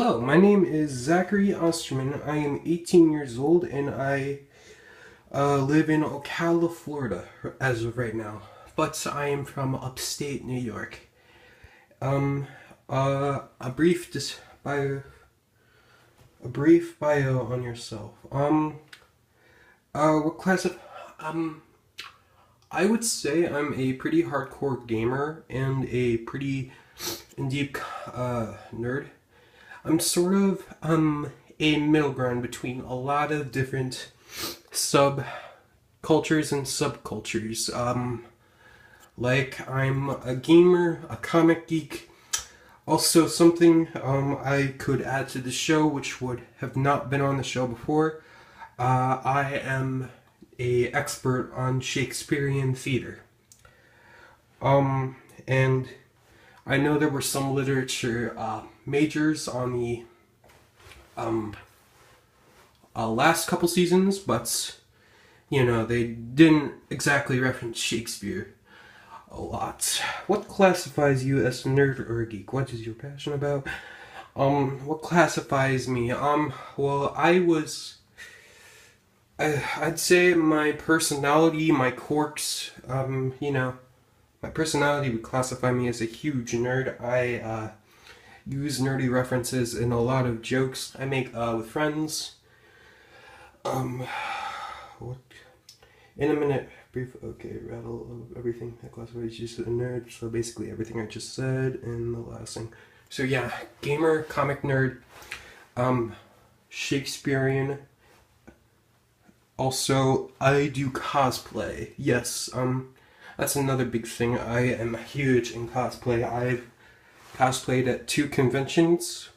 Hello, my name is Zachary Osterman. I am 18 years old and I live in Ocala, Florida as of right now. But I am from upstate New York. Um, a brief bio on yourself. What class of, um, I would say I'm a pretty hardcore gamer and a pretty deep, nerd. I'm sort of a middle ground between a lot of different subcultures and subcultures. Like I'm a gamer, a comic geek, also something I could add to the show, which would have not been on the show before. I am a expert on Shakespearean theater. And I know there were some literature majors on the last couple seasons, but you know, they didn't exactly reference Shakespeare a lot. What classifies you as a nerd or a geek? What is your passion about? What classifies me? Well, I'd say my personality, my quirks, my personality would classify me as a huge nerd. I use nerdy references in a lot of jokes I make with friends. What? In a minute, brief. Okay, rattle of everything that classifies you as a nerd. So basically everything I just said and the last thing. So yeah, gamer, comic nerd, Shakespearean. Also, I do cosplay. Yes, that's another big thing. I am huge in cosplay. I've cosplayed at 2 conventions.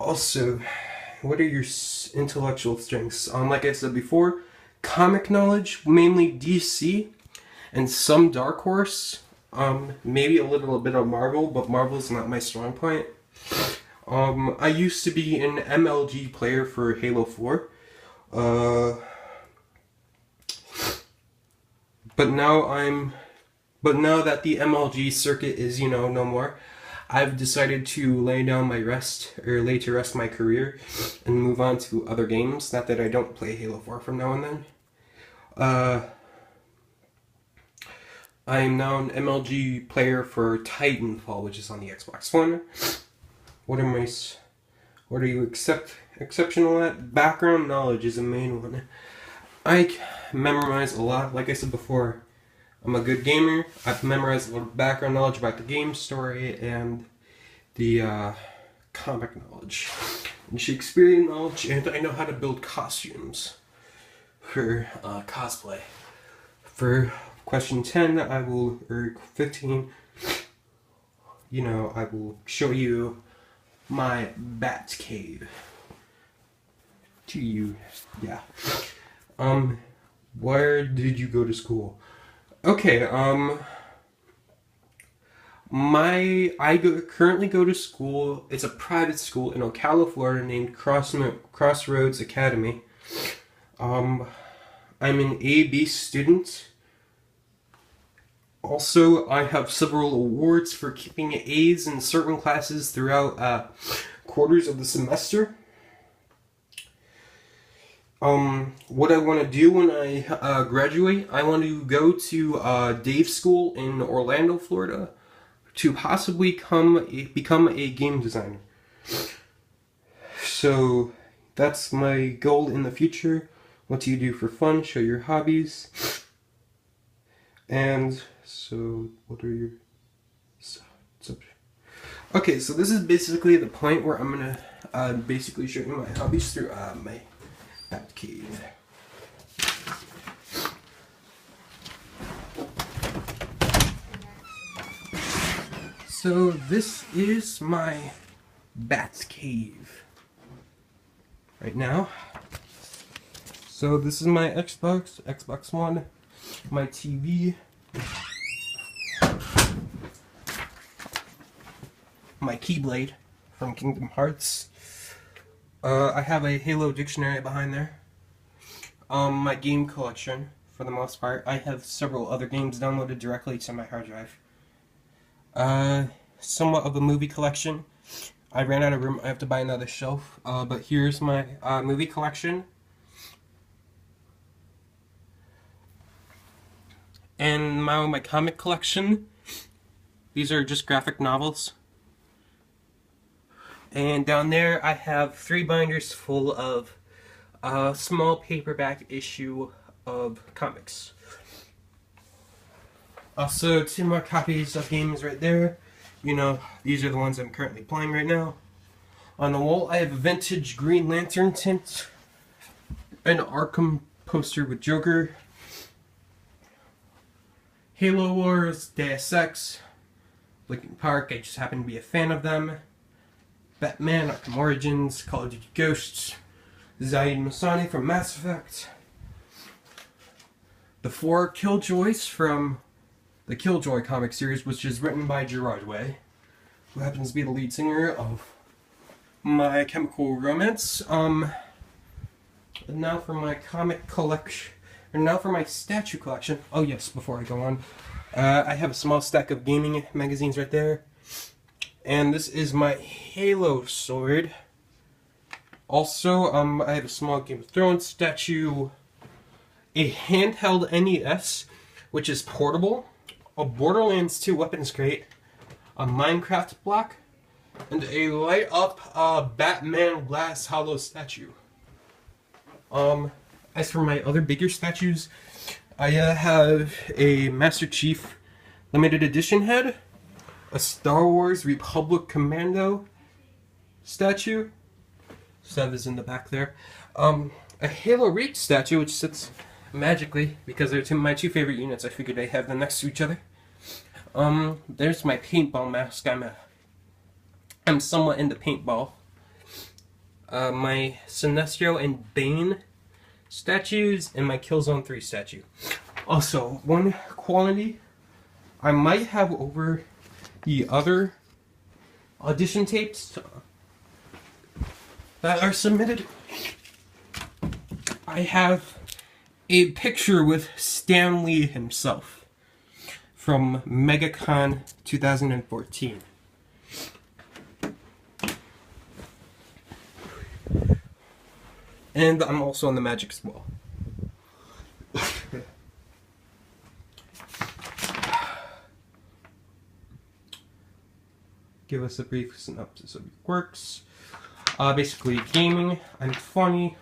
Also, what are your intellectual strengths? Like I said before, comic knowledge, mainly DC, and some Dark Horse. Maybe a little bit of Marvel, but Marvel's not my strong point. I used to be an MLG player for Halo 4. But now that the MLG circuit is, no more, I've decided to lay to rest my career and move on to other games. Not that I don't play Halo 4 from now and then. I am now an MLG player for Titanfall, which is on the Xbox One. What are you exceptional at? Background knowledge is a main one. I memorize a lot. Like I said before, I'm a good gamer. I've memorized a lot of background knowledge about the game story and the comic knowledge and Shakespearean knowledge, and I know how to build costumes for cosplay. For question 10, or 15, I will show you my bat cave to you. Yeah. Where did you go to school? Okay, currently go to school. It's a private school in Ocala, Florida, named Crossroads Academy. I'm an AB student. Also, I have several awards for keeping A's in certain classes throughout quarters of the semester. What I want to do when I graduate, I want to go to Dave School in Orlando, Florida, to possibly become a game designer. So that's my goal in the future. What do you do for fun? Show your hobbies. And so, what are your subjects? Okay, so this is basically the point where I'm gonna basically show you my hobbies through my bat cave. So this is my bat cave right now. So this is my Xbox One, my TV, my Keyblade from Kingdom Hearts. I have a Halo dictionary behind there. My game collection, for the most part. I have several other games downloaded directly to my hard drive. Somewhat of a movie collection. I ran out of room. I have to buy another shelf. But here's my movie collection. And my comic collection. These are just graphic novels. And down there I have 3 binders full of small paperback issue of comics. Also 2 more copies of games right there. You know, these are the ones I'm currently playing right now. On the wall I have a vintage Green Lantern tint, an Arkham poster with Joker, Halo Wars, Deus Ex, Linkin Park, I just happen to be a fan of them, Batman, Arkham Origins, Call of Duty Ghosts, Zaid Masani from Mass Effect, the 4 Killjoys from the Killjoy comic series, which is written by Gerard Way, who happens to be the lead singer of My Chemical Romance. Now for my comic collection, or now for my statue collection. Oh yes, before I go on, I have a small stack of gaming magazines right there. And this is my Halo sword. Also, I have a small Game of Thrones statue, a handheld NES, which is portable, a Borderlands 2 weapons crate, a Minecraft block, and a light up Batman glass hollow statue. As for my other bigger statues, I have a Master Chief limited edition head, a Star Wars Republic Commando statue, Sev is in the back there, a Halo Reach statue which sits magically because they're my 2 favorite units. I figured I'd have them next to each other. There's my paintball mask. I'm somewhat into paintball. My Sinestro and Bane statues, and my Killzone 3 statue. Also, one quality I might have over the other audition tapes that are submitted. I have a picture with Stan Lee himself from MegaCon 2014. And I'm also on the Magic as well. Give us a brief synopsis of your works. Basically, gaming. I'm funny.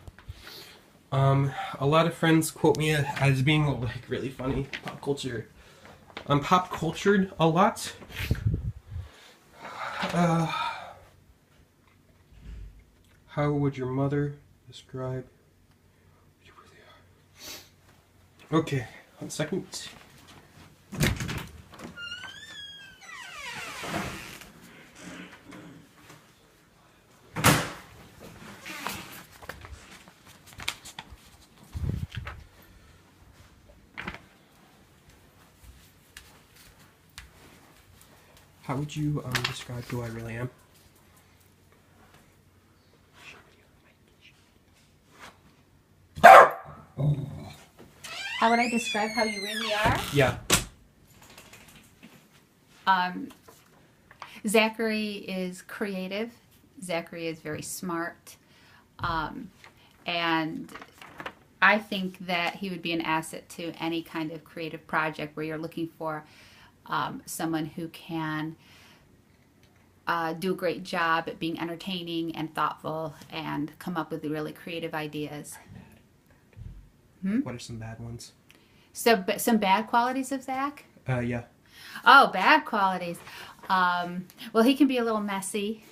A lot of friends quote me as being like really funny. Pop culture. I'm pop cultured a lot. How would your mother describe who you really are? Okay, 1 second. How would you describe who I really am? How would I describe how you really are? Yeah. Zachary is creative. Zachary is very smart. And I think that he would be an asset to any kind of creative project where you're looking for someone who can do a great job at being entertaining and thoughtful and come up with really creative ideas. What are some bad ones? So, some bad qualities of Zach? Yeah. Oh, bad qualities. Well, he can be a little messy,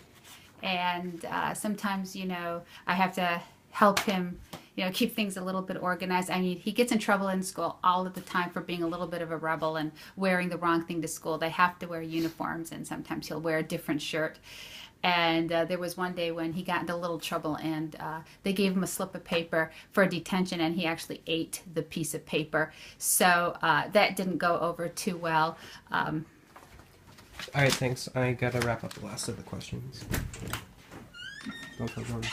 and sometimes, you know, I have to help him, you know, keep things a little bit organized. I mean, he gets in trouble in school all of the time for being a little bit of a rebel and wearing the wrong thing to school. They have to wear uniforms, and sometimes he'll wear a different shirt. And there was one day when he got into a little trouble, and they gave him a slip of paper for detention, and he actually ate the piece of paper. So that didn't go over too well. Alright, thanks. I gotta wrap up the last of the questions. Don't tell them.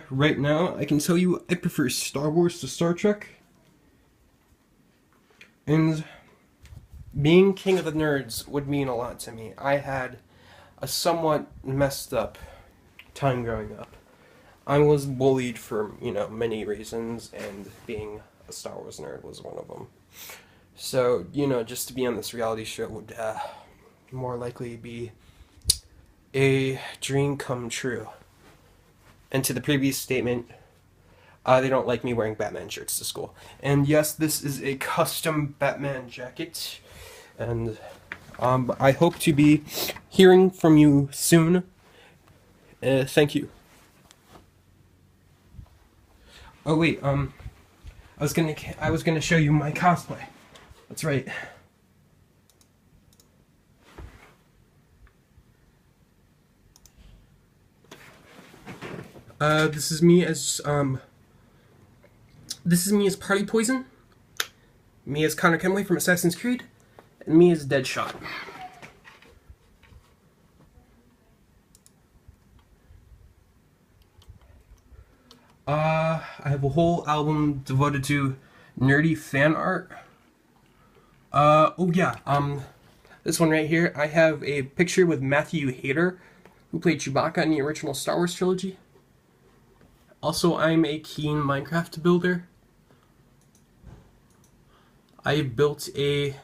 Right now, I can tell you I prefer Star Wars to Star Trek. And being king of the nerds would mean a lot to me. I had a somewhat messed up time growing up. I was bullied for, many reasons, and being a Star Wars nerd was one of them. So, just to be on this reality show would more likely be a dream come true. And to the previous statement, they don't like me wearing Batman shirts to school. And yes, this is a custom Batman jacket. And I hope to be hearing from you soon. Thank you. Oh wait, I was gonna show you my cosplay. That's right. This is me as Party Poison, me as Connor Kenway from Assassin's Creed, and me as Deadshot. I have a whole album devoted to nerdy fan art. Oh yeah, this one right here, I have a picture with Matthew Hayter, who played Chewbacca in the original Star Wars trilogy. Also, I'm a keen Minecraft builder. I built a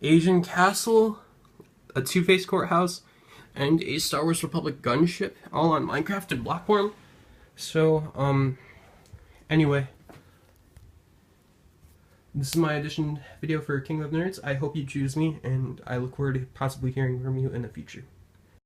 Asian castle, a two-faced courthouse, and a Star Wars Republic gunship, all on Minecraft and Blockworm. So, anyway, this is my audition video for King of Nerds. I hope you choose me, and I look forward to possibly hearing from you in the future.